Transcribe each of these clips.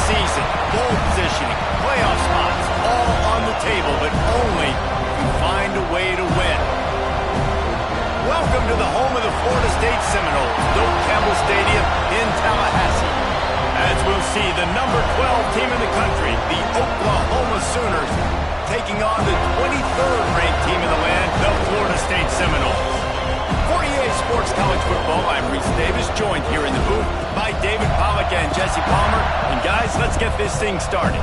season, bowl positioning, playoff spots, all on the table, but only if you find a way to win. Welcome to the home of the Florida State Seminoles, Doak Campbell Stadium in Tallahassee. As we'll see, the number 12 team in the country, the Oklahoma Sooners, taking on the 23rd ranked team in the land, the Florida State Seminoles. For EA Sports College Football, I'm Reese Davis, joined here in the booth by David Pollack and Jesse Palmer. And guys, let's get this thing started.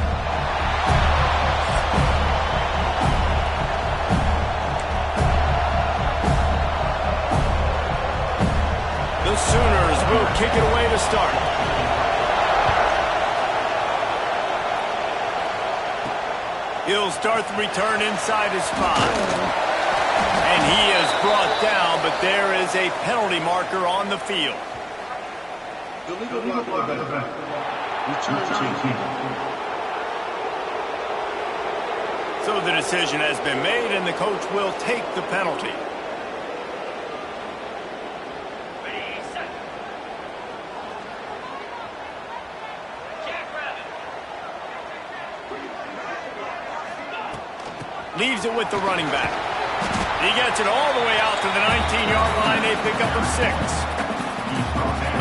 The Sooners will kick it away to start. He'll start the return inside his spot. And he is brought down, but there is a penalty marker on the field. So the decision has been made, and the coach will take the penalty. Leaves it with the running back. He gets it all the way out to the 19-yard line. They pick up a 6.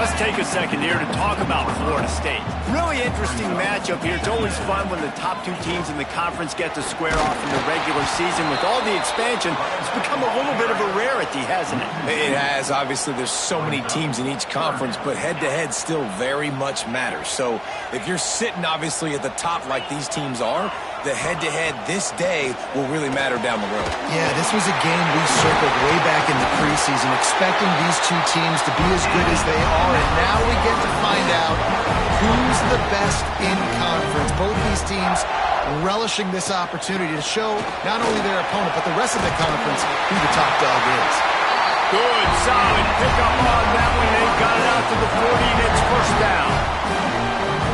Let's take a second here to talk about Florida State. Really interesting matchup here. It's always fun when the top two teams in the conference get to square off in the regular season. With all the expansion, it's become a little bit of a rarity, hasn't it? It has. Obviously, there's so many teams in each conference, but head-to-head still very much matters. So if you're sitting, obviously, at the top like these teams are, the head-to-head this day will really matter down the road. Yeah, this was a game we circled way back in the preseason, expecting these two teams to be as good as they are, and now we get to find out who's the best in conference. Both these teams relishing this opportunity to show not only their opponent, but the rest of the conference who the top dog is. Good, solid pickup on that one. They got it out to the 40, and it's first down.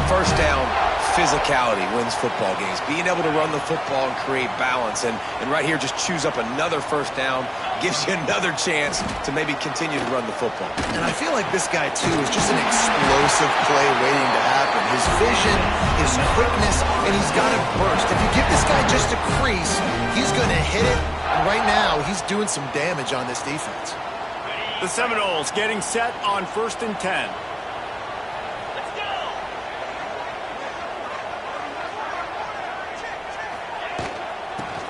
First down. Physicality wins football games. Being able to run the football and create balance. And right here, just choose up another first down. Gives you another chance to maybe continue to run the football. And I feel like this guy, too, is just an explosive play waiting to happen. His vision, his quickness, and he's got a burst. If you give this guy just a crease, he's going to hit it. And right now, he's doing some damage on this defense. The Seminoles getting set on 1st and 10.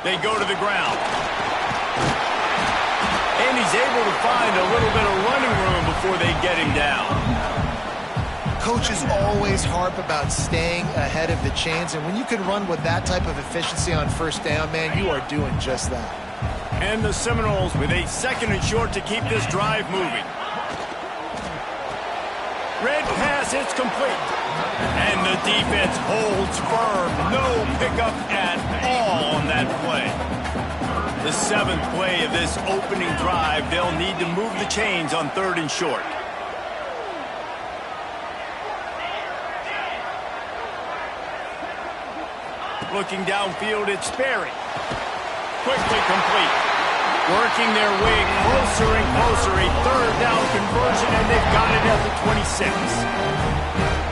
They go to the ground. And he's able to find a little bit of running room before they get him down. Coaches always harp about staying ahead of the chains, and when you can run with that type of efficiency on first down, man, you are doing just that. And the Seminoles with a 2nd and short to keep this drive moving. Red pass, it's complete. And the defense holds firm. No pickup at all on that play. The 7th play of this opening drive, they'll need to move the chains on 3rd and short. Looking downfield, it's Sperry. Quickly complete. Working their way closer and closer. A 3rd down conversion, and they've got it at the 26.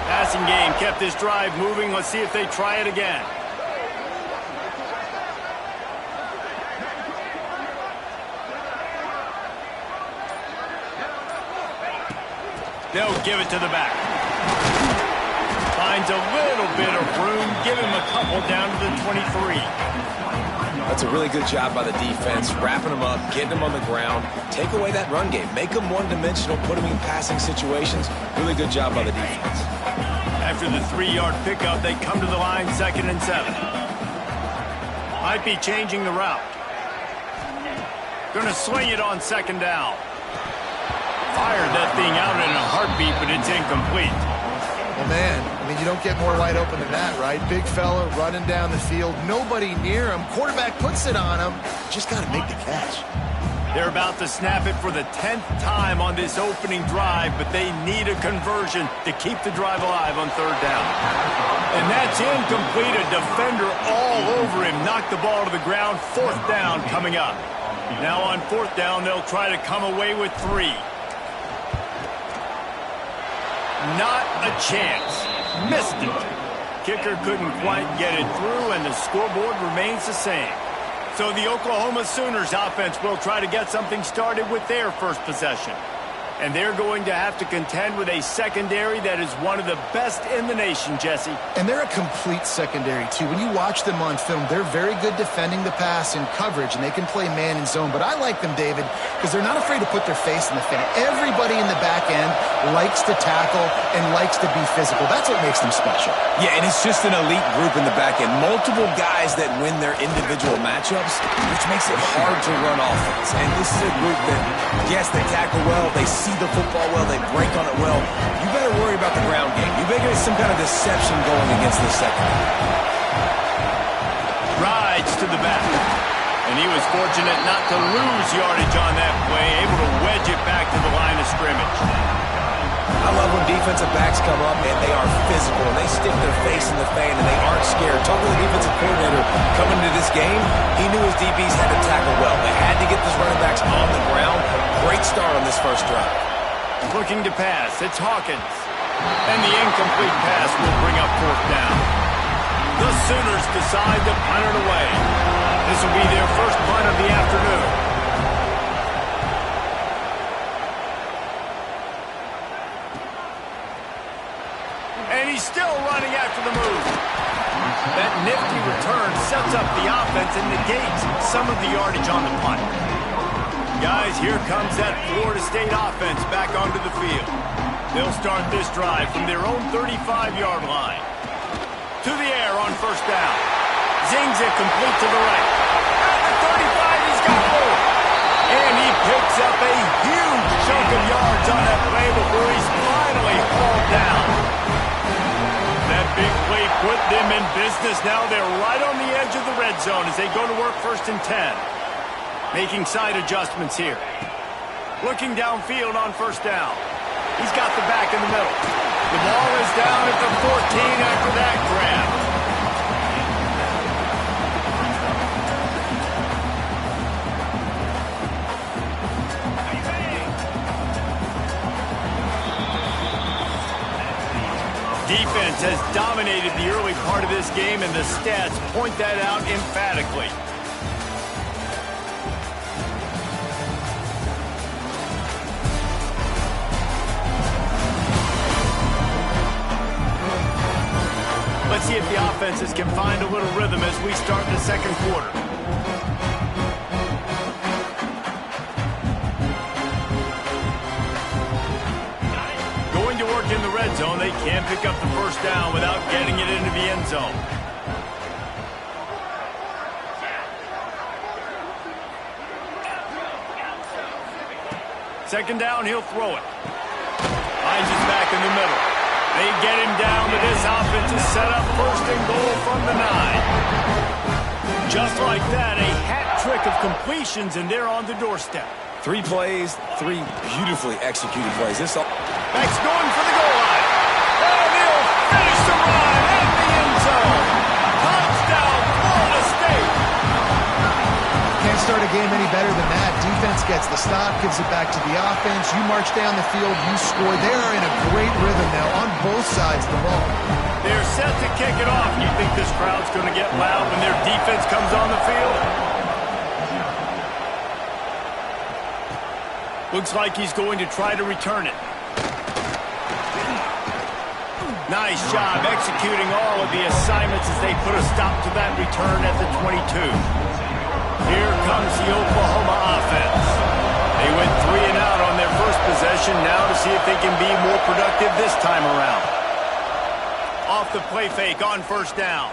Passing game kept this drive moving. Let's see if they try it again. They'll give it to the back. Finds a little bit of room. Give him a couple down to the 23. That's a really good job by the defense, wrapping them up, getting them on the ground, take away that run game, make them one-dimensional, put them in passing situations. Really good job by the defense. After the 3-yard pickup, they come to the line 2nd and 7. Might be changing the route. Gonna swing it on 2nd down. Fired that thing out in a heartbeat, but it's incomplete. Well, man, I mean, you don't get more wide open than that, right? Big fella running down the field, nobody near him. Quarterback puts it on him. Just got to make the catch. They're about to snap it for the 10th time on this opening drive, but they need a conversion to keep the drive alive on 3rd down. And that's incomplete. A defender all over him. Knocked the ball to the ground. 4th down coming up. Now on 4th down, they'll try to come away with 3. Not a chance. Missed it. Kicker couldn't quite get it through, and the scoreboard remains the same. So the Oklahoma Sooners offense will try to get something started with their first possession. And they're going to have to contend with a secondary that is one of the best in the nation, Jesse. And they're a complete secondary, too. When you watch them on film, they're very good defending the pass in coverage, and they can play man and zone. But I like them, David, because they're not afraid to put their face in the fan. Everybody in the back end likes to tackle and likes to be physical. That's what makes them special. Yeah, and it's just an elite group in the back end. Multiple guys that win their individual matchups, which makes it hard to run offense. And this is a group that, yes, they tackle well, they see the football well, they break on it well. You better worry about the ground game. You better get some kind of deception going against the secondary. Rides to the back. And he was fortunate not to lose yardage on that play, able to wedge it back to the line of scrimmage. I love when defensive backs come up and they are physical and they stick their face in the fan and they aren't scared. Talking to the defensive coordinator coming into this game, he knew his DBs had to tackle well. They had to get those running backs on the ground. Great start on this first drive. Looking to pass, it's Hawkins. And the incomplete pass will bring up fourth down. The Sooners decide to punt it away. This will be their first punt of the afternoon. And he's still running after the move. That nifty return sets up the offense and negates some of the yardage on the punt. Guys, here comes that Florida State offense back onto the field. They'll start this drive from their own 35-yard line. To the air on first down. Zings it complete to the right. At the 35, he's got more. And he picks up a huge chunk of yards on that play before he's finally hauled down. That big play put them in business. Now they're right on the edge of the red zone as they go to work first and 10. Making side adjustments here. Looking downfield on first down. He's got the back in the middle. The ball is down at the 14 after that grab. Defense has dominated the early part of this game, and the stats point that out emphatically. Let's see if the offenses can find a little rhythm as we start the second quarter. Going to work in the red zone, they can't pick up the first down without getting it into the end zone. Second down, he'll throw it. Finds his back in the middle. They get him down, but this offense is set up first and goal from the 9. Just like that, a hat trick of completions, and they're on the doorstep. 3 plays, 3 beautifully executed plays. Back's going for the goal line. And he'll finish the run at the end zone. Touchdown, Florida State. Can't start a game any better than that. Defense gets the stop, gives it back to the offense. You march down the field, you score. They are in a great rhythm now on both sides of the ball. They're set to kick it off. You think this crowd's going to get loud when their defense comes on the field? Looks like he's going to try to return it. Nice job executing all of the assignments as they put a stop to that return at the 22. Here comes the Oklahoma offense. They went 3 and out on their first possession. Now to see if they can be more productive this time around. Off the play fake on first down.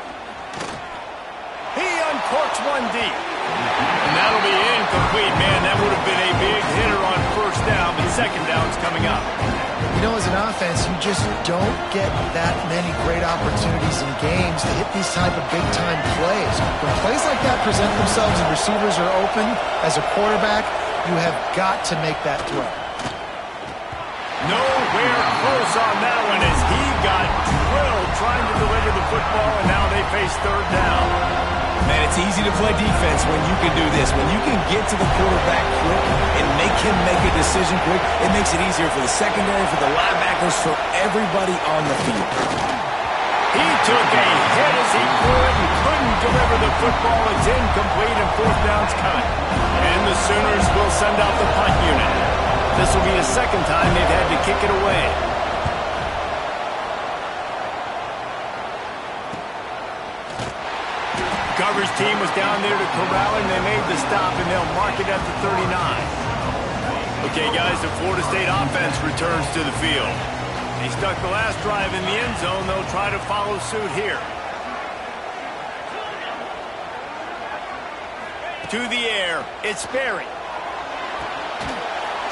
He uncorks one deep. And that'll be incomplete. Man, that would have been a big hitter on first down, but second down's coming up. You know, as an offense, you just don't get that many great opportunities in games to hit these type of big-time plays. When plays like that present themselves and receivers are open, as a quarterback, you have got to make that throw. Nowhere close on that one as he got drilled trying to deliver the football, and now they face third down. Man, it's easy to play defense when you can do this. When you can get to the quarterback quick and make him make a decision quick, it makes it easier for the secondary, for the linebackers, for everybody on the field. He took a hit as he threw it and couldn't deliver the football. It's incomplete and fourth down's coming. And the Sooners will send out the punt unit. This will be the second time they've had to kick it away. Coverage team was down there to corral him. They made the stop, and they'll mark it at the 39. Okay, guys, the Florida State offense returns to the field. They stuck the last drive in the end zone. They'll try to follow suit here. To the air, it's Sperry.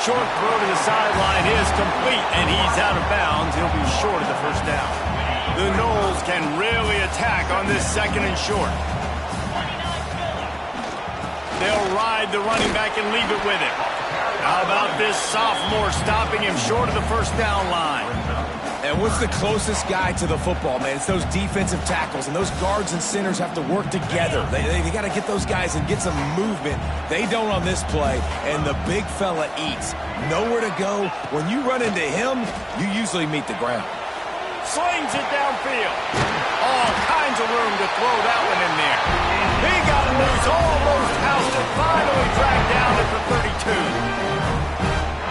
Short throw to the sideline is complete, and he's out of bounds. He'll be short of the first down. The Noles can really attack on this second and short. They'll ride the running back and leave it with him. How about this sophomore stopping him short of the first down line? And what's the closest guy to the football, man? It's those defensive tackles, and those guards and centers have to work together. They got to get those guys and get some movement. They don't on this play, and the big fella eats. Nowhere to go. When you run into him, you usually meet the ground. Slings it downfield. All kinds of room to throw that one in there. He got loose, almost housed it, finally dragged down at the 32.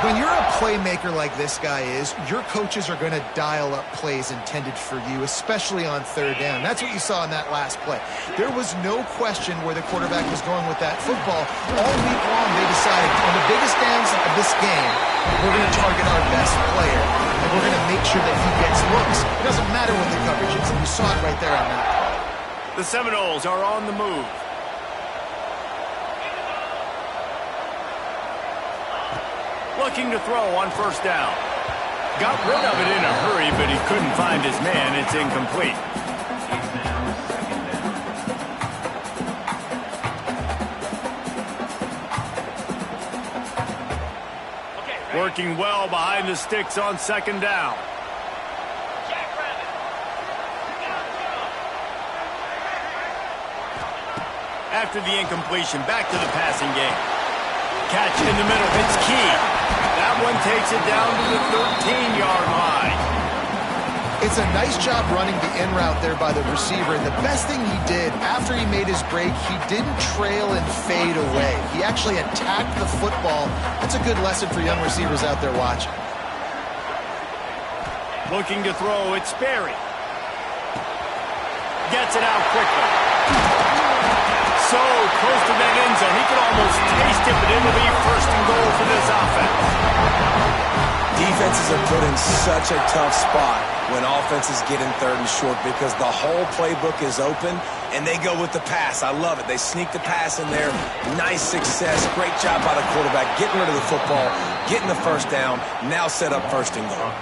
When you're a playmaker like this guy is, your coaches are going to dial up plays intended for you, especially on third down. That's what you saw in that last play. There was no question where the quarterback was going with that football. All week long, they decided on the biggest downs of this game, we're going to target our best player, and we're going to make sure that he gets looks. It doesn't matter what the coverage is, and you saw it right there on that play. The Seminoles are on the move. Looking to throw on first down. Got rid of it in a hurry, but he couldn't find his man. It's incomplete. Working well behind the sticks on second down. After the incompletion, back to the passing game. Catch in the middle, it's key. That one takes it down to the 13-yard line. It's a nice job running the in route there by the receiver, and the best thing he did after he made his break, he didn't trail and fade away. He actually attacked the football. That's a good lesson for young receivers out there watching. Looking to throw, it's Sperry. Gets it out quickly. So close to that end zone, he could almost taste it, but it'll be first and goal for this offense. Defenses are put in such a tough spot when offenses get in third and short because the whole playbook is open, and they go with the pass. I love it. They sneak the pass in there. Nice success. Great job by the quarterback getting rid of the football, getting the first down, now set up first and goal.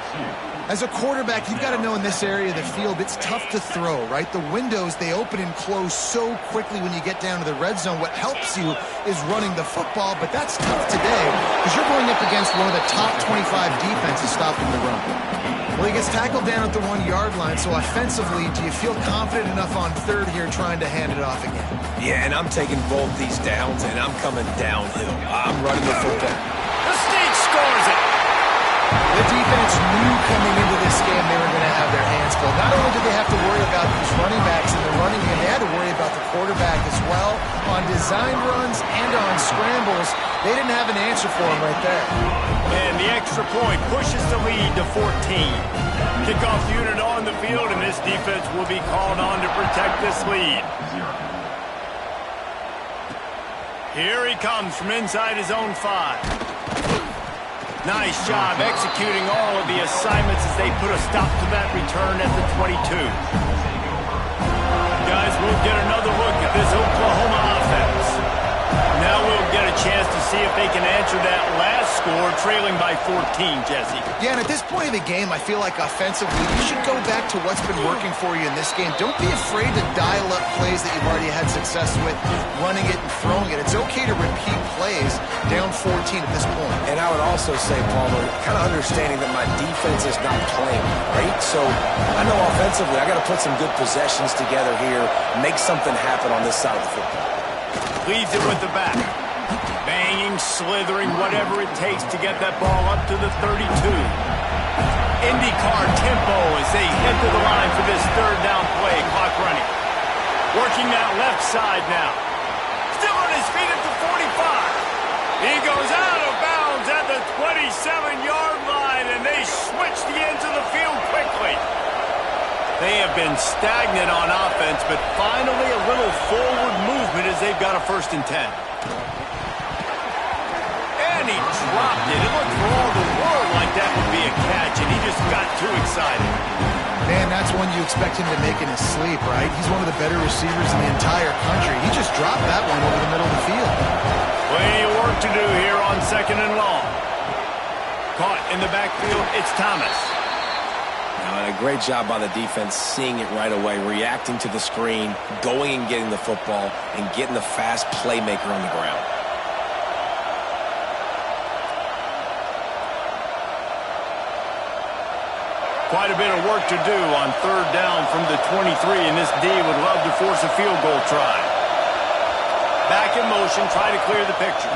As a quarterback, you've got to know in this area of the field, it's tough to throw, right? The windows, they open and close so quickly when you get down to the red zone. What helps you is running the football, but that's tough today because you're going up against one of the top 25 defenses stopping the run. Well, he gets tackled down at the 1-yard line, so offensively, do you feel confident enough on third here trying to hand it off again? Yeah, and I'm taking both these downs, and I'm coming downhill. I'm running the football. The State scores it. The defense knew coming into this game they were going to have their hands full. Not only did they have to worry about these running backs in the running game, they had to worry about the quarterback as well. On design runs and on scrambles, they didn't have an answer for him right there. And the extra point pushes the lead to 14. Kickoff unit on the field, and this defense will be called on to protect this lead. Here he comes from inside his own 5. Nice job executing all of the assignments as they put a stop to that return at the 22. Guys, we'll get another look at this Oklahoma offense. Now we'll get a chance to see if they can answer that last score, trailing by 14, Jesse. Yeah, and at this point in the game, I feel like offensively, you should go back to what's been working for you in this game. Don't be afraid to dial up plays that you've already had success with, running it and throwing it. It's okay to repeat plays down 14 at this point. And I would also say, Palmer, kind of understanding that my defense is not playing great. So I know offensively I got to put some good possessions together here, make something happen on this side of the football. Leads it with the back. Banging, slithering, whatever it takes to get that ball up to the 32. IndyCar tempo as they head to the line for this third down play. Clock running. Working that left side now. Still on his feet at the 45. He goes out of bounds at the 27-yard line, and they switch the ends of the field quickly. They have been stagnant on offense, but finally a little forward movement as they've got a 1st and 10. And he dropped it. It looked for all the world like that would be a catch, and he just got too excited. Man, that's one you expect him to make in his sleep, right? He's one of the better receivers in the entire country. He just dropped that one over the middle of the field. Plenty of work to do here on 2nd and long. Caught in the backfield, it's Thomas. And a great job by the defense seeing it right away, reacting to the screen, going and getting the football, and getting the fast playmaker on the ground. Quite a bit of work to do on 3rd down from the 23, and this D would love to force a field goal try. Back in motion, try to clear the picture.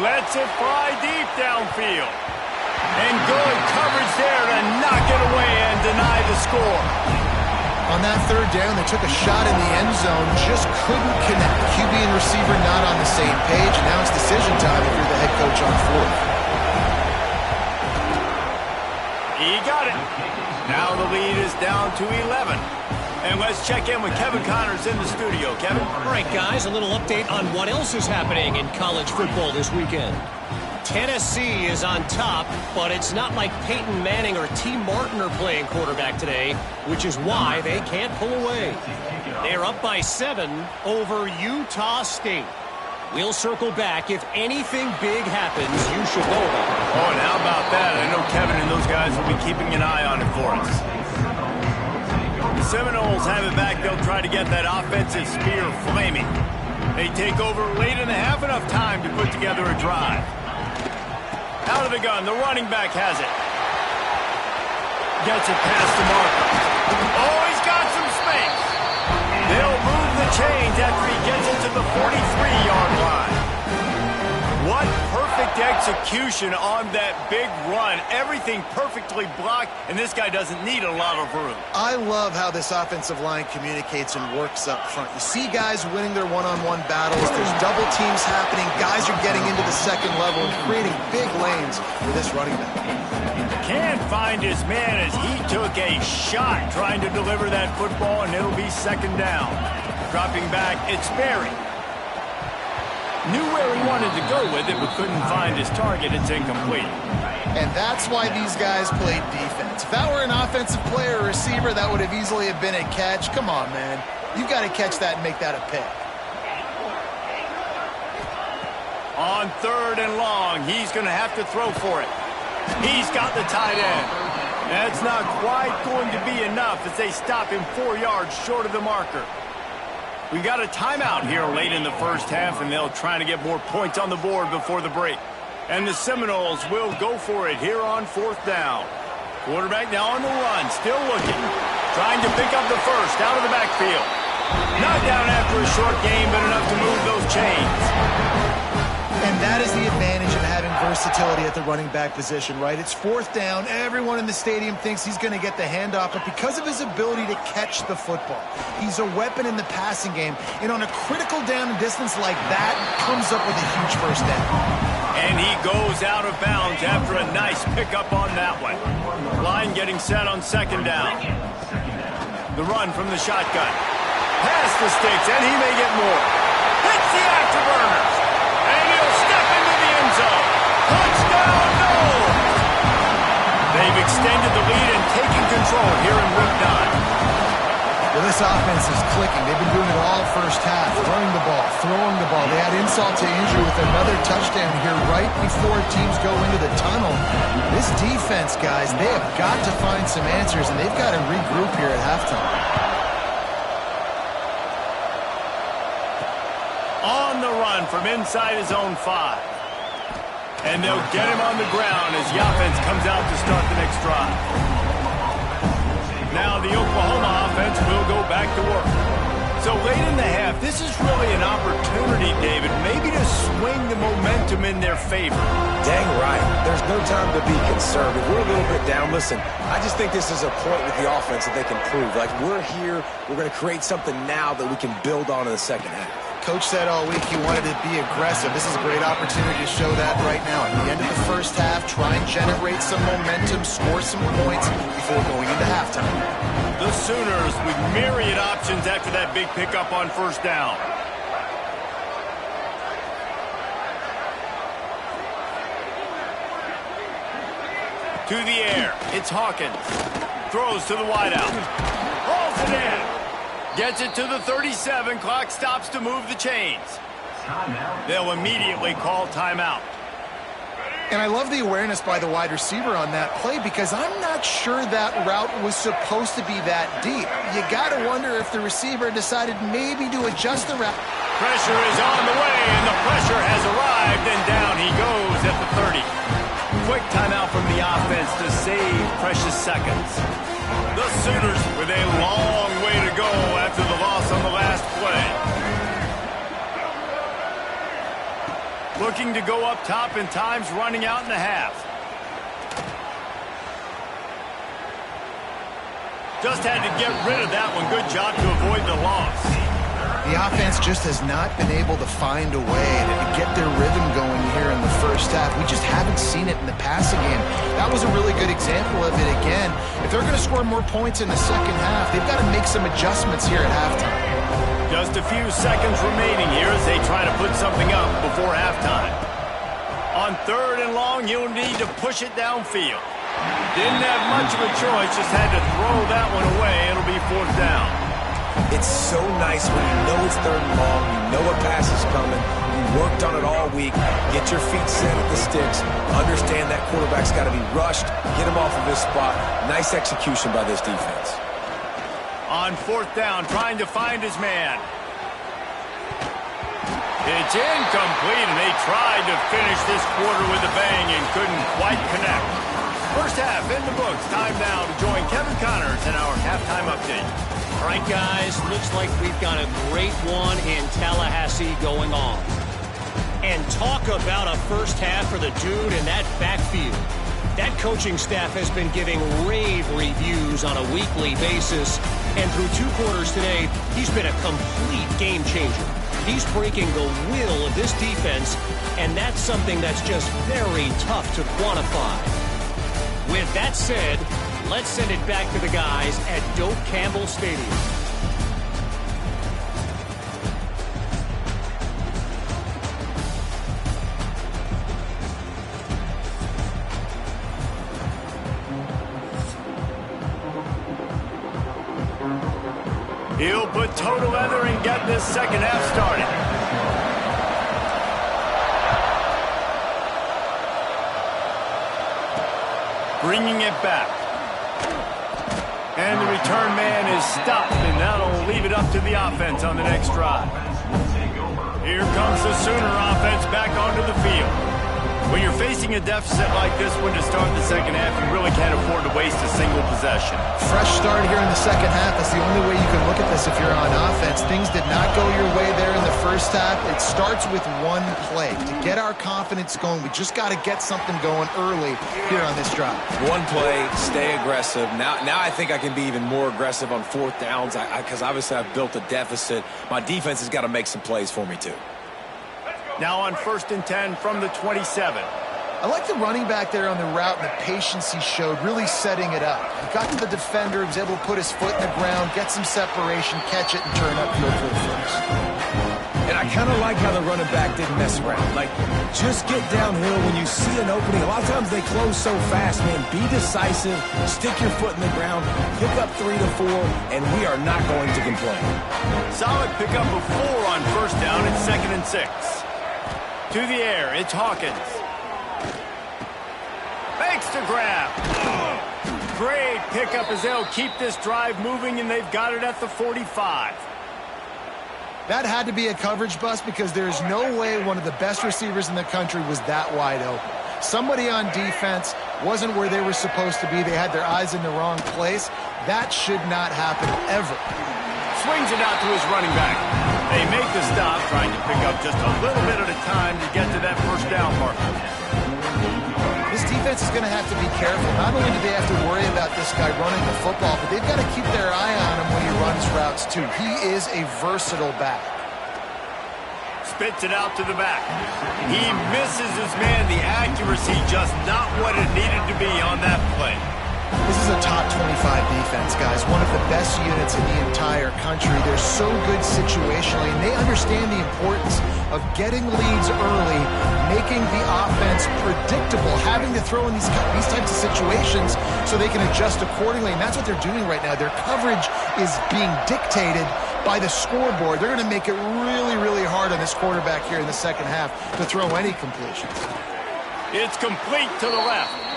Lets it fly deep downfield. And good coverage there to knock it away and deny the score. On that 3rd down, they took a shot in the end zone, just couldn't connect. QB and receiver not on the same page, and now it's decision time if you're the head coach on 4th. He got it. Now the lead is down to 11. And let's check in with Kevin Connors in the studio. Kevin? All right, guys, a little update on what else is happening in college football this weekend. Tennessee is on top, but it's not like Peyton Manning or T. Martin are playing quarterback today, which is why they can't pull away. They're up by 7 over Utah State. We'll circle back. If anything big happens, you should know about it. Oh, and how about that? I know Kevin and those guys will be keeping an eye on it for us. The Seminoles have it back. They'll try to get that offensive spear flaming. They take over late in the half, enough time to put together a drive. Out of the gun, the running back has it. Gets it past the marker. Oh, he's got some space. They'll move the chains after he gets it to the 43-yard line. What perfect execution on that big run. Everything perfectly blocked, and this guy doesn't need a lot of room. I love how this offensive line communicates and works up front. You see guys winning their one-on-one battles. There's double teams happening. Guys are getting into the second level and creating big lanes for this running back. Can't find his man as he took a shot trying to deliver that football, and it'll be 2nd down. Dropping back, it's Berry. Knew where he wanted to go with it, but couldn't find his target. It's incomplete. And that's why these guys played defense. If that were an offensive player or receiver, that would have easily have been a catch. Come on, man. You've got to catch that and make that a pick. On 3rd and long, he's going to have to throw for it. He's got the tight end. That's not quite going to be enough as they stop him 4 yards short of the marker. We got a timeout here late in the 1st half, and they'll try to get more points on the board before the break. And the Seminoles will go for it here on 4th down. Quarterback now on the run, still looking. Trying to pick up the first out of the backfield. Not down after a short game, but enough to move those chains. And that is the advantage of having versatility at the running back position, right? It's 4th down. Everyone in the stadium thinks he's going to get the handoff, but because of his ability to catch the football, he's a weapon in the passing game. And on a critical down and distance like that, comes up with a huge 1st down. And he goes out of bounds after a nice pickup on that one. Line getting set on 2nd down. The run from the shotgun. Past the sticks, and he may get more. Hits the afterburners. And he'll step into the end zone. Touchdown, Noles! They've extended the lead and taken control here in Week 9. Well, this offense is clicking. They've been doing it all 1st half. Running the ball, throwing the ball. They add insult to injury with another touchdown here right before teams go into the tunnel. This defense, guys, they have got to find some answers, and they've got to regroup here at halftime. On the run from inside his own 5. And they'll get him on the ground as the offense comes out to start the next drive. Now the Oklahoma offense will go back to work. So late in the half, this is really an opportunity, David, maybe to swing the momentum in their favor. Dang right. There's no time to be concerned. If we're a little bit down, listen, I just think this is a point with the offense that they can prove. Like, we're here, we're going to create something now that we can build on in the second half. Coach said all week he wanted to be aggressive. This is a great opportunity to show that right now. At the end of the first half, try and generate some momentum, score some points before going into halftime. The Sooners with myriad options after that big pickup on first down. To the air. It's Hawkins. Throws to the wideout. Hauls it in. Gets it to the 37. Clock stops to move the chains. They'll immediately call timeout. And I love the awareness by the wide receiver on that play because I'm not sure that route was supposed to be that deep. You got to wonder if the receiver decided maybe to adjust the route. Pressure is on the way, and the pressure has arrived, and down he goes at the 30. Quick timeout from the offense to save precious seconds. The Sooners with a long way to go after the loss on the last play. Looking to go up top, and time's running out in the half. Just had to get rid of that one. Good job to avoid the loss. The offense just has not been able to find a way to get their rhythm going here in the first half. We just haven't seen it in the passing game. That was a really good example of it again. If they're going to score more points in the second half, they've got to make some adjustments here at halftime. Just a few seconds remaining here as they try to put something up before halftime. On 3rd and long, you'll need to push it downfield. Didn't have much of a choice, just had to throw that one away. It'll be 4th down. It's so nice when you know it's 3rd and long, you know a pass is coming, you worked on it all week, get your feet set at the sticks, understand that quarterback's got to be rushed, get him off of his spot. Nice execution by this defense. On 4th down, trying to find his man. It's incomplete, and they tried to finish this quarter with a bang and couldn't quite connect. First half in the books. Time now to join Kevin Connors in our halftime update. All right, guys, looks like we've got a great one in Tallahassee going on. And talk about a first half for the dude in that backfield. That coaching staff has been giving rave reviews on a weekly basis. And through 2 quarters today, he's been a complete game changer. He's breaking the will of this defense, and that's something that's just very tough to quantify. With that said, let's send it back to the guys at Doak Campbell Stadium. He'll put toe to leather and get this second half started. Bringing it back. And the return man is stopped, and that'll leave it up to the offense on the next drive. Here comes the Sooner offense back onto the field. When you're facing a deficit like this one to start the second half, you really can't afford to waste a single possession. Fresh start here in the second half. That's the only way you can look at this if you're on offense. Things did not go your way there in the first half. It starts with one play. To get our confidence going, we just got to get something going early here on this drive. One play, stay aggressive. Now I think I can be even more aggressive on 4th downs because obviously I've built a deficit. My defense has got to make some plays for me too. Now on 1st and 10 from the 27. I like the running back there on the route and the patience he showed, really setting it up. He got to the defender, he was able to put his foot in the ground, get some separation, catch it, and turn upfield for the first. And I kind of like how the running back didn't mess around. Like, just get downhill when you see an opening. A lot of times they close so fast, man. Be decisive, stick your foot in the ground, pick up 3 to 4, and we are not going to complain. Solid pickup of 4 on 1st down and 2nd and 6. To the air, it's Hawkins. Makes the grab. Great pickup as they'll keep this drive moving, and they've got it at the 45. That had to be a coverage bust because there's no way one of the best receivers in the country was that wide open. Somebody on defense wasn't where they were supposed to be. They had their eyes in the wrong place. That should not happen ever. Swings it out to his running back. They make the stop, trying to pick up just a little bit at a time to get to that first down marker. This defense is going to have to be careful. Not only do they have to worry about this guy running the football, but they've got to keep their eye on him when he runs routes too. He is a versatile back. Spits it out to the back. He misses his man. The accuracy just not what it needed to be on that play. This is a top 25 defense, guys. One of the best units in the entire country. They're so good situationally, and they understand the importance of getting leads early, making the offense predictable, having to throw in these types of situations so they can adjust accordingly. And that's what they're doing right now. Their coverage is being dictated by the scoreboard. They're going to make it really, really hard on this quarterback here in the second half to throw any completions. It's complete to the left.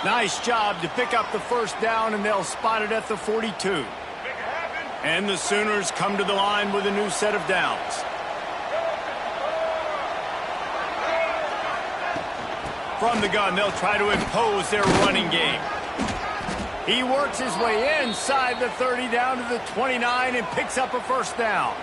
Nice job to pick up the first down, and they'll spot it at the 42. And the Sooners come to the line with a new set of downs. From the gun, they'll try to impose their running game. He works his way inside the 30 down to the 29 and picks up a first down.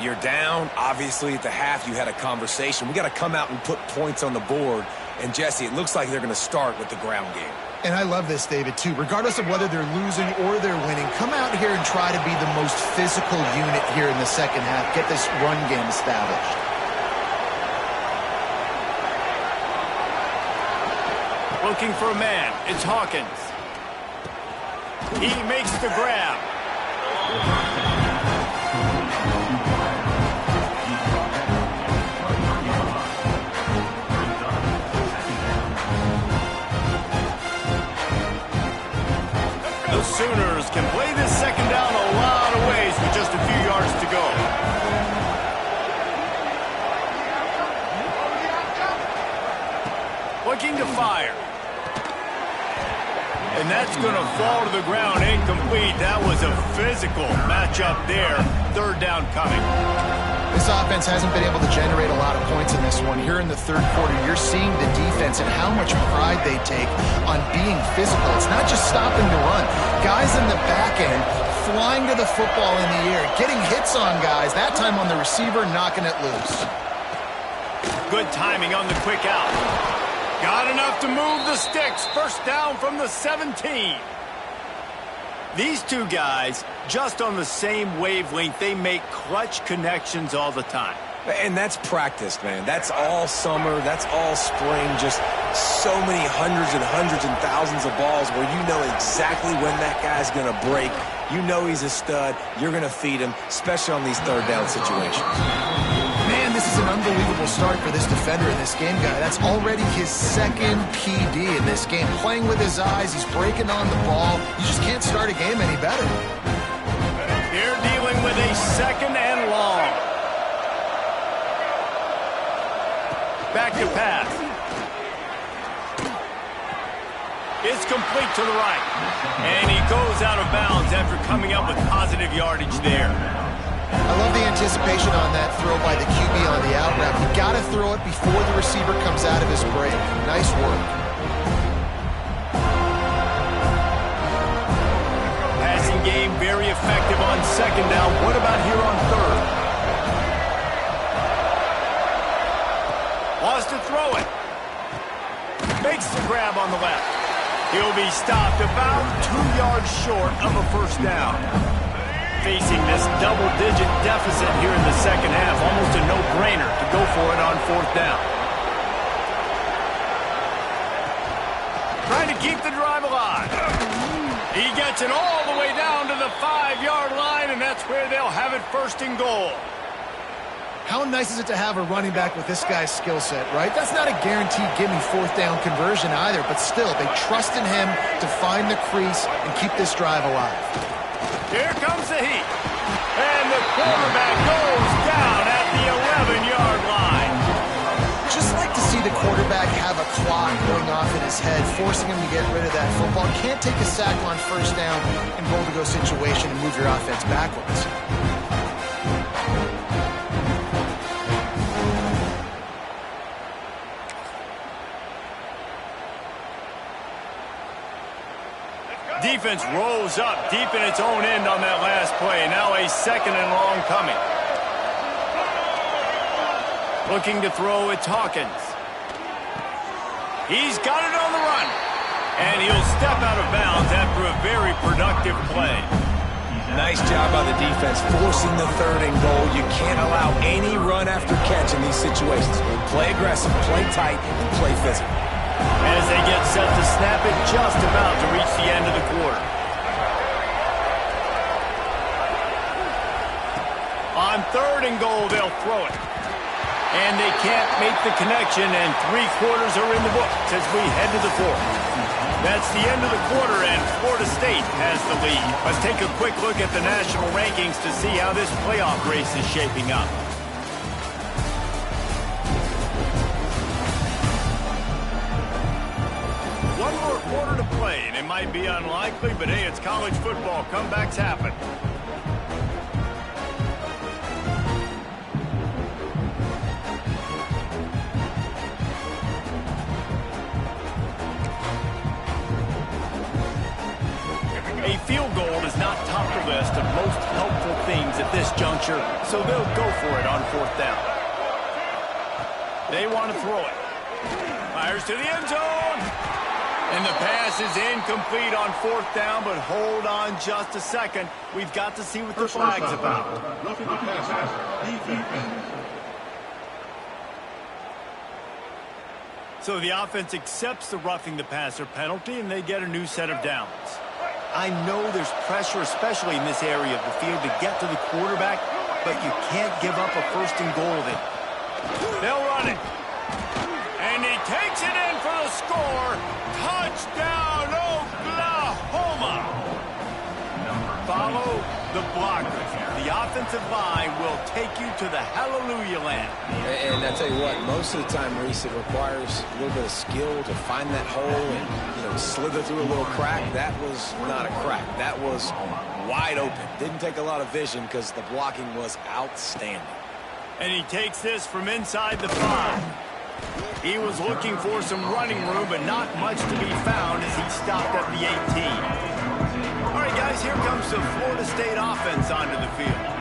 You're down. Obviously, at the half, you had a conversation. We got to come out and put points on the board. And, Jesse, it looks like they're going to start with the ground game. And I love this, David, too. Regardless of whether they're losing or they're winning, come out here and try to be the most physical unit here in the second half. Get this run game established. Looking for a man. It's Hawkins. He makes the grab. The Sooners can play this second down a lot of ways with just a few yards to go. Looking to fire. And that's going to fall to the ground incomplete. That was a physical matchup there. Third down coming. This offense hasn't been able to generate a lot of points in this one. Here in the third quarter, you're seeing the defense and how much pride they take on being physical. It's not just stopping the run. Guys in the back end flying to the football in the air, getting hits on guys, that time on the receiver, knocking it loose. Good timing on the quick out. Got enough to move the sticks. First down from the 17. These two guys, just on the same wavelength, they make clutch connections all the time. And that's practice, man. That's all summer. That's all spring. Just so many hundreds and thousands of balls where you know exactly when that guy's going to break. You know he's a stud. You're going to feed him, especially on these third down situations. Man, this is an unbelievable start for this defender in this game, guy. That's already his second PD in this game. Playing with his eyes, he's breaking on the ball. You just can't start a game any better. They're dealing with a second and long. Back to pass. It's complete to the right. And he goes out of bounds after coming up with positive yardage there. I love the anticipation on that throw by the QB on the out route. You got to throw it before the receiver comes out of his break. Nice work. Passing game very effective on second down. What about here on third? Wants to throw it. Makes the grab on the left. He'll be stopped about 2 yards short of a first down. Facing this double-digit deficit here in the second half, almost a no-brainer to go for it on fourth down. Trying to keep the drive alive. He gets it all the way down to the 5-yard line, and that's where they'll have it first and goal. How nice is it to have a running back with this guy's skill set, right? That's not a guaranteed give-me fourth down conversion either, but still, they trust in him to find the crease and keep this drive alive. Here comes the heat. And the quarterback goes down at the 11-yard line. Just like to see the quarterback have a clock going off in his head, forcing him to get rid of that football. Can't take a sack on first down in goal-to-go situation and move your offense backwards. Defense rolls up deep in its own end on that last play. Now a second and long coming. Looking to throw, it's Hawkins. He's got it on the run. And he'll step out of bounds after a very productive play. Nice job by the defense forcing the 3rd and goal. You can't allow any run after catch in these situations. Play aggressive, play tight, and play physical. As they get set to snap it, just about to reach the end of the quarter. On 3rd and goal, they'll throw it. And they can't make the connection, and 3 quarters are in the books as we head to the 4th. That's the end of the quarter, and Florida State has the lead. Let's take a quick look at the national rankings to see how this playoff race is shaping up. One more quarter to play, and it might be unlikely, but hey, it's college football. Comebacks happen. A field goal is not top the list of most helpful things at this juncture, so they'll go for it on 4th down. They want to throw it. Fires to the end zone. And the pass is incomplete on 4th down, but hold on just a second. We've got to see what the flag's about. So the offense accepts the roughing the passer penalty, and they get a new set of downs. I know there's pressure, especially in this area of the field, to get to the quarterback, but you can't give up a 1st and goal there. They'll run it. And he takes it in for the score. Touchdown, Oklahoma. Follow the blocker. The offensive line will take you to the hallelujah land. And I tell you what, most of the time, Reese, it requires a little bit of skill to find that hole and, slither through a little crack. That was not a crack. That was wide open. Didn't take a lot of vision because the blocking was outstanding. And he takes this from inside the 5. He was looking for some running room, but not much to be found as he stopped at the 18. All right, guys, here comes the Florida State offense onto the field.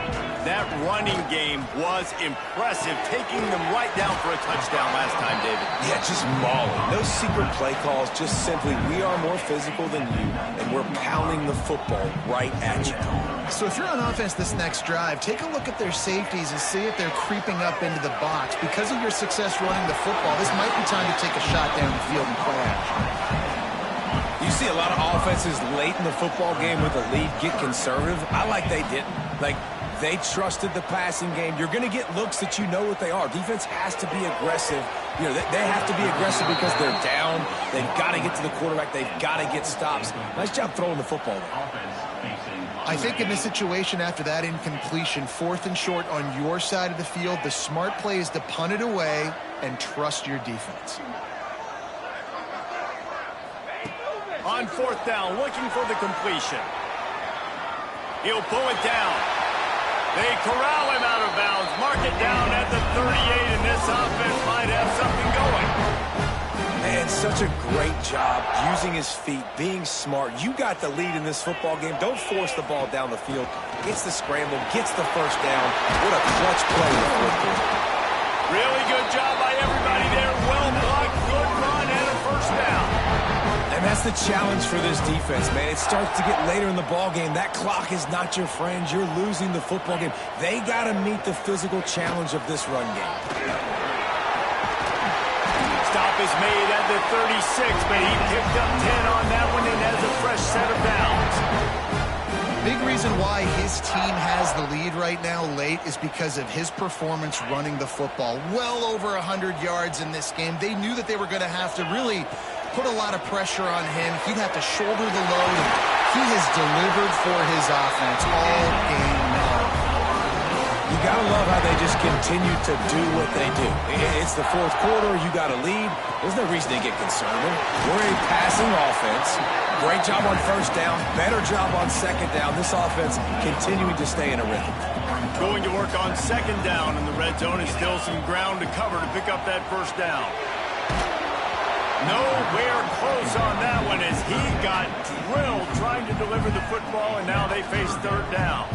That running game was impressive, taking them right down for a touchdown last time, David. Yeah, just mauling. No secret play calls, just simply we are more physical than you, and we're pounding the football right at you. So if you're on offense this next drive, take a look at their safeties and see if they're creeping up into the box. Because of your success running the football, this might be time to take a shot down the field and play action. You see a lot of offenses late in the football game with a lead get conservative. I like they didn't. They trusted the passing game. You're going to get looks that you know what they are. Defense has to be aggressive. They have to be aggressive because they're down. They've got to get to the quarterback. They've got to get stops. Nice job throwing the football. I think in this situation after that incompletion, 4th and short on your side of the field, the smart play is to punt it away and trust your defense. On 4th down, looking for the completion. He'll pull it down. They corral him out of bounds. Mark it down at the 38, and this offense might have something going. And such a great job using his feet, being smart. You got the lead in this football game. Don't force the ball down the field. Gets the scramble, gets the 1st down. What a clutch play in the 4th quarter. Really good job by everybody there. Well blocked, good run, and a 1st down. And that's the challenge for this defense, man. It starts to get later in the ball game. That clock is not your friend. You're losing the football game. They got to meet the physical challenge of this run game. Stop is made at the 36, but he picked up 10 on that one and has a fresh set of downs. Big reason why his team has the lead right now late is because of his performance running the football. Well over 100 yards in this game. They knew that they were going to have to really put a lot of pressure on him. He'd have to shoulder the load. He has delivered for his offense all game long. You got to love how they just continue to do what they do. It's the 4th quarter. You got a lead. There's no reason to get concerned. We're a passing offense. Great job on 1st down. Better job on 2nd down. This offense continuing to stay in a rhythm. Going to work on 2nd down in the red zone, and still some ground to cover to pick up that 1st down. Nowhere close on that one as he got drilled trying to deliver the football, and now they face 3rd down.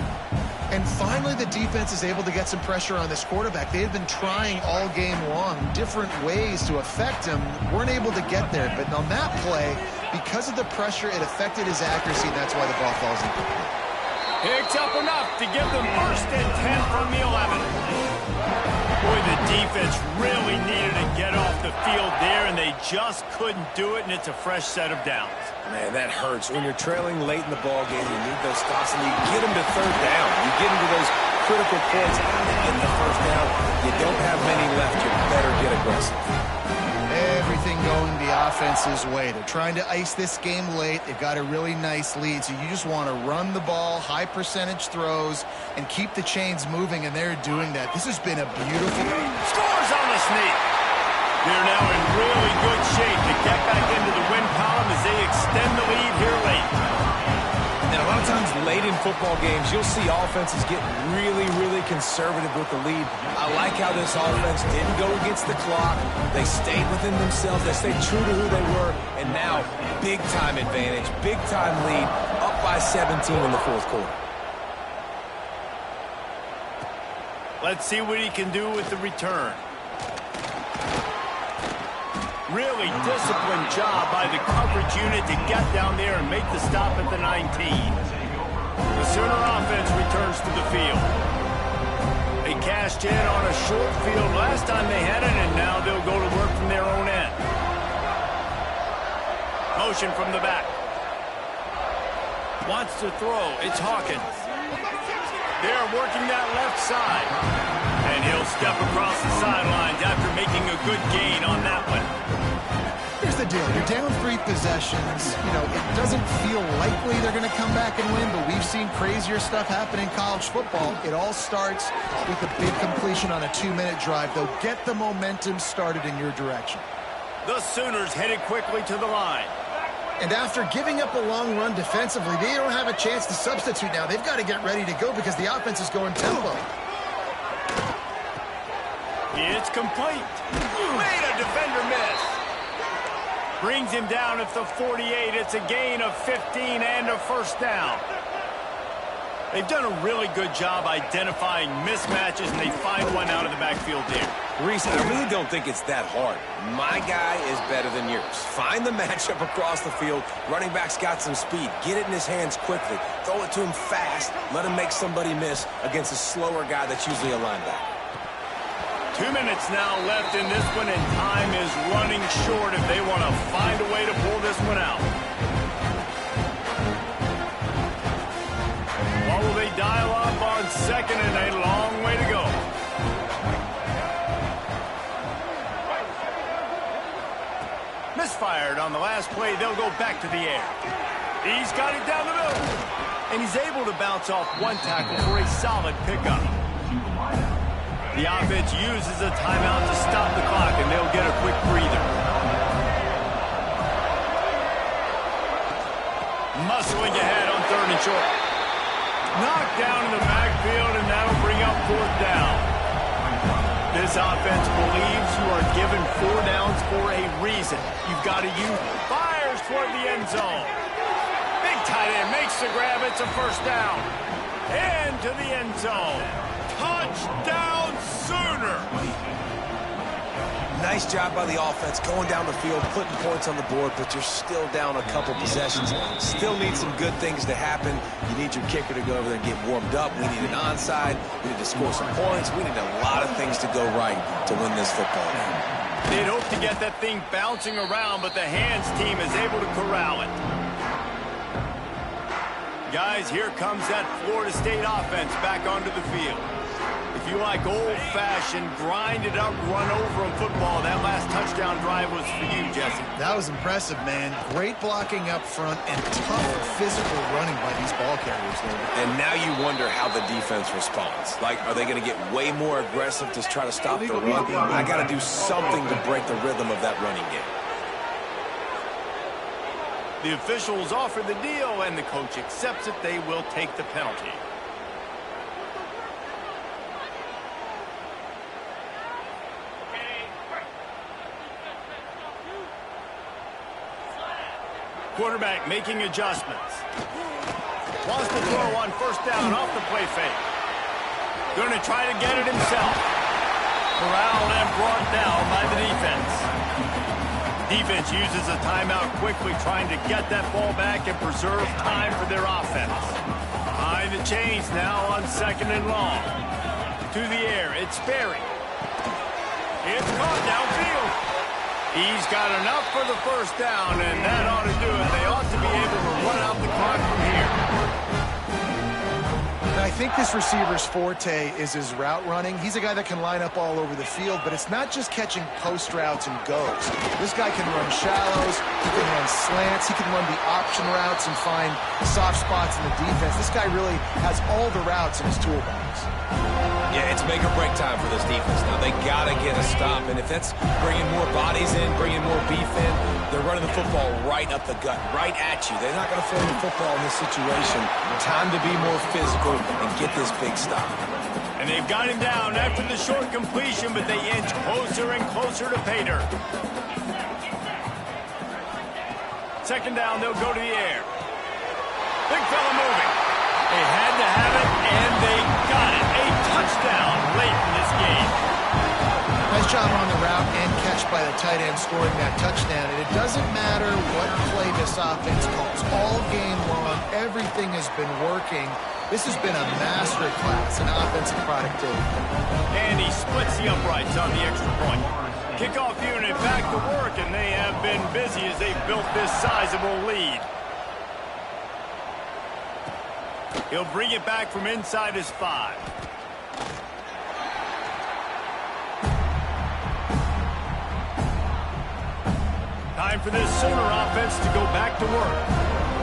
And finally, the defense is able to get some pressure on this quarterback. They had been trying all game long different ways to affect him. Weren't able to get there. But on that play, because of the pressure, it affected his accuracy, and that's why the ball falls incomplete. Picks up enough to give them first and 10 from the 11. Boy, the defense really needed to get off the field there, and they just couldn't do it, and it's a fresh set of downs. Man, that hurts. When you're trailing late in the ball game, you need those stops, and you get them to third down. You get into those critical points in the first down. You don't have many left. You better get aggressive. Everything going the offense's way. They're trying to ice this game late. They've got a really nice lead, so you just want to run the ball, high percentage throws, and keep the chains moving, and they're doing that. This has been a beautiful... Scores on the sneak. They're now in really good shape to get back into the win column as they extend the lead here late. And a lot of times late in football games, you'll see offenses get really, really conservative with the lead. I like how this offense didn't go against the clock. They stayed within themselves. They stayed true to who they were. And now, big-time advantage, big-time lead, up by 17 in the fourth quarter. Let's see what he can do with the return. Really disciplined job by the coverage unit to get down there and make the stop at the 19. The Sooner offense returns to the field. They cashed in on a short field last time they had it, and now they'll go to work from their own end. Motion from the back. Wants to throw. It's Hawkins. They're working that left side. And he'll step across the sidelines after making a good gain on that one. Here's the deal. You're down 3 possessions. You know, it doesn't feel likely they're going to come back and win, but we've seen crazier stuff happen in college football. It all starts with a big completion on a 2-minute drive. They'll get the momentum started in your direction. The Sooners headed quickly to the line. And after giving up a long run defensively, they don't have a chance to substitute now. They've got to get ready to go because the offense is going tempo. It's complete. Made a defender miss. Brings him down at the 48. It's a gain of 15 and a first down. They've done a really good job identifying mismatches, and they find one out of the backfield there. Reese, I really don't think it's that hard. My guy is better than yours. Find the matchup across the field. Running back's got some speed. Get it in his hands quickly. Throw it to him fast. Let him make somebody miss against a slower guy that's usually a linebacker. 2 minutes now left in this one, and time is running short if they want to find a way to pull this one out. What will they dial up on second, and a long way to go. Misfired on the last play. They'll go back to the air. He's got it down the middle, and he's able to bounce off one tackle for a solid pickup. The offense uses a timeout to stop the clock, and they'll get a quick breather. Muscling ahead on 3rd and short. Knocked down in the backfield, and that'll bring up 4th down. This offense believes you are given 4 downs for a reason. You've got to use. Fires toward the end zone. Big tight end makes the grab. It's a first down. And to the end zone. Touchdown, Sooner! Nice job by the offense going down the field, putting points on the board, but you're still down a couple possessions. Still need some good things to happen. You need your kicker to go over there and get warmed up. We need an onside. We need to score some points. We need a lot of things to go right to win this football game. They'd hope to get that thing bouncing around, but the hands team is able to corral it. Guys, here comes that Florida State offense back onto the field. If you like old-fashioned, grind-it-up, run-over-'em football, that last touchdown drive was for you, Jesse. That was impressive, man. Great blocking up front and tough physical running by these ball carriers, David. And now you wonder how the defense responds. Like, are they going to get way more aggressive to try to stop the run? I got to do something to break the rhythm of that running game. The officials offer the deal, and the coach accepts it. They will take the penalty. Quarterback making adjustments. Wants to throw on 1st down off the play fake. Going to try to get it himself. Corralled and brought down by the defense. Defense uses a timeout quickly, trying to get that ball back and preserve time for their offense. Behind the chains now on 2nd and long. To the air, it's Sperry. It's caught downfield. He's got enough for the first down, and that ought to do it. They ought to be able to run out the clock from here. I think this receiver's forte is his route running. He's a guy that can line up all over the field, but it's not just catching post routes and goes. This guy can run shallows, he can run slants, he can run the option routes and find soft spots in the defense. This guy really has all the routes in his toolbox. Yeah, it's make or break time for this defense now. They got to get a stop, and if that's bringing more bodies in, bringing more beef in, they're running the football right up the gut, right at you. They're not going to throw the football in this situation. Time to be more physical and get this big stop. And they've got him down after the short completion, but they inch closer and closer to pay dirt. 2nd down, they'll go to the air. Big fella moving. They had to have it, and they got it. A touchdown late in this game. Nice job on the route and catch by the tight end scoring that touchdown. And it doesn't matter what play this offense calls. All game long, everything has been working. This has been a master class in offensive productivity. And he splits the uprights on the extra point. Kickoff unit back to work, and they have been busy as they've built this sizable lead. He'll bring it back from inside his 5. Time for this Sooner offense to go back to work.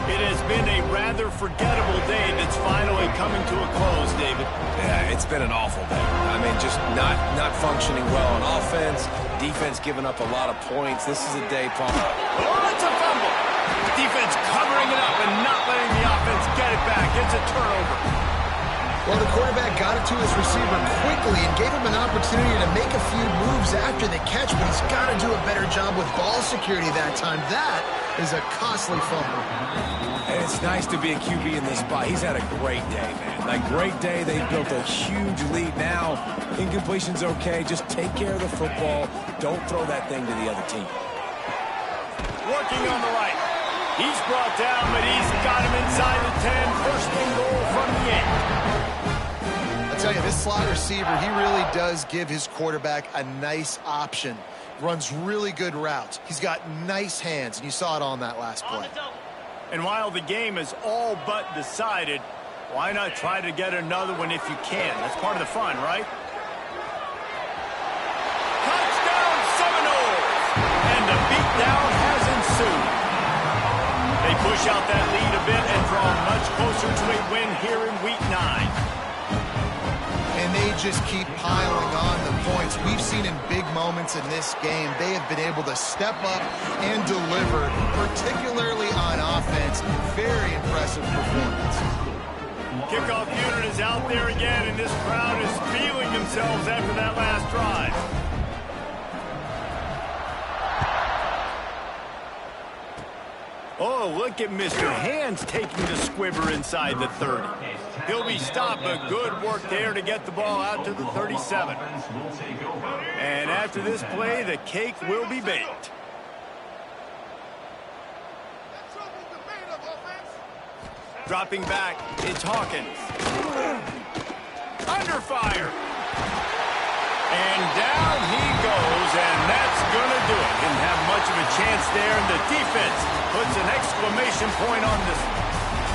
It has been a rather forgettable day that's finally coming to a close, David. Yeah, it's been an awful day. I mean, just not functioning well on offense. Defense giving up a lot of points. This is a day, Paul. Oh, it's a fumble. Defense covering it up and not letting the offense get it back. It's a turnover. Well, the quarterback got it to his receiver quickly and gave him an opportunity to make a few moves after the catch, but he's got to do a better job with ball security that time. That is a costly fumble. And it's nice to be a QB in this spot. He's had a great day, man. Like, great day. They've built a huge lead now. Incompletion's okay. Just take care of the football. Don't throw that thing to the other team. Working on the right. He's brought down, but he's got him inside the 10. First and goal from the 8. I tell you, this slot receiver, he really does give his quarterback a nice option. Runs really good routes. He's got nice hands, and you saw it on that last play. And while the game is all but decided, why not try to get another one if you can? That's part of the fun, right? Touchdown Seminoles! And the beatdown has ensued. They push out that lead a bit and draw much closer to a win here in Week 9. And they just keep piling on the points. We've seen in big moments in this game, they have been able to step up and deliver, particularly on offense. Very impressive performance. Kickoff unit is out there again, and this crowd is feeling themselves after that last drive. Oh, look at Mr. Hands taking the squibber inside the 30. He'll be stopped, but good work there to get the ball out to the 37. And after this play, the cake will be baked. Dropping back, it's Hawkins. Under fire. And down he goes, and that's going to do it. Didn't have much of a chance there, and the defense puts an exclamation point on this.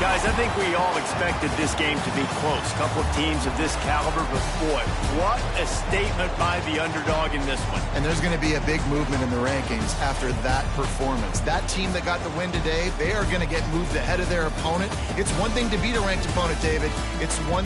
Guys, I think we all expected this game to be close. A couple of teams of this caliber, but boy, what a statement by the underdog in this one. And there's going to be a big movement in the rankings after that performance. That team that got the win today, they are going to get moved ahead of their opponent. It's one thing to beat a ranked opponent, David. It's one